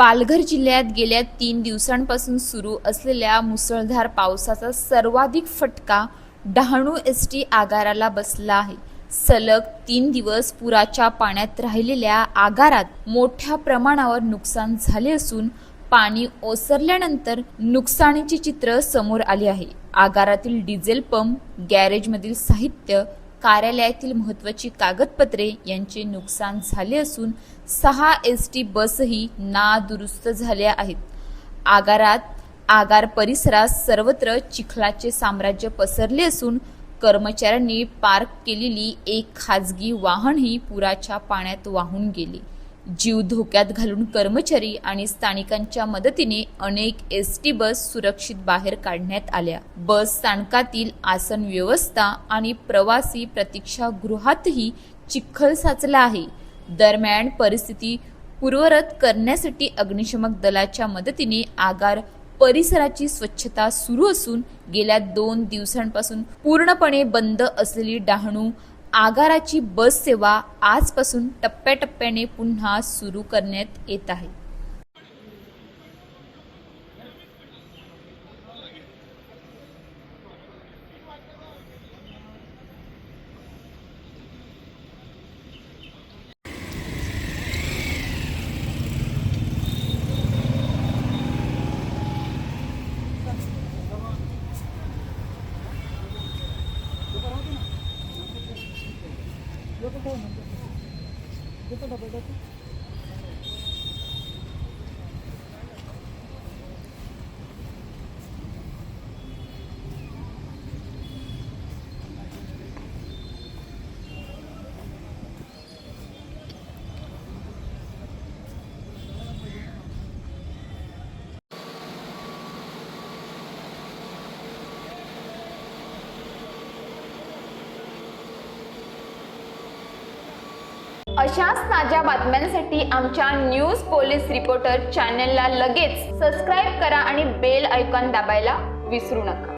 पालघर जिल्ह्यात गेल्या 3 दिवसांपासून सुरू असलेल्या मुसळधार पावसाचा सर्वाधिक फटका डहाणू एसटी आगाराला बसला आहे। सलग 3 दिवस पुराच्या पाण्यात राहिलेल्या आगारात मोठ्या प्रमाणावर नुकसान झाले असून पाणी ओसरल्यानंतर नुकसानीचे चित्र समोर आले आहे। आगारातील डिझेल पंप, गॅरेजमधील साहित्य, कार्यालयातील महत्त्वाची कागदपत्रे यांचे नुकसान झाले असून 6 एसटी बसही नादुरुस्त झाल्या आहेत। आगार परिसरात सर्वत्र चिखलाचे साम्राज्य पसरले असून कर्मचाऱ्यांनी पार्क केलेली एक खाजगी वाहनही पुराच्या पाण्यात वाहून गेले। जीव धोक्यात घालून कर्मचारी आणि स्थानिकांच्या मदतीने अनेक एसटी बस सुरक्षित बाहेर काढण्यात आल्या। बस स्थानकातील आसन व्यवस्था आणि प्रवासी प्रतीक्षागृहातही चिखल साचला आहे। दरम्यान परिस्थिती पूर्ववत करण्यासाठी अग्निशमन दलाच्या मदतीने आगार परिसराची स्वच्छता सुरू असून गेल्या 2 दिवसांपासून पूर्णपणे बंद असलेली डहाणू आगाराची बस सेवा आजपासून टप्प्याटप्प्याने पुन्हा सुरू करण्यात येत आहे। अशाच ताज्या बातम्यांसाठी आमच्या न्यूज पोलीस रिपोर्टर चॅनलला लगेच सबस्क्राइब करा आणि बेल आयकॉन दाबायला विसरू नका।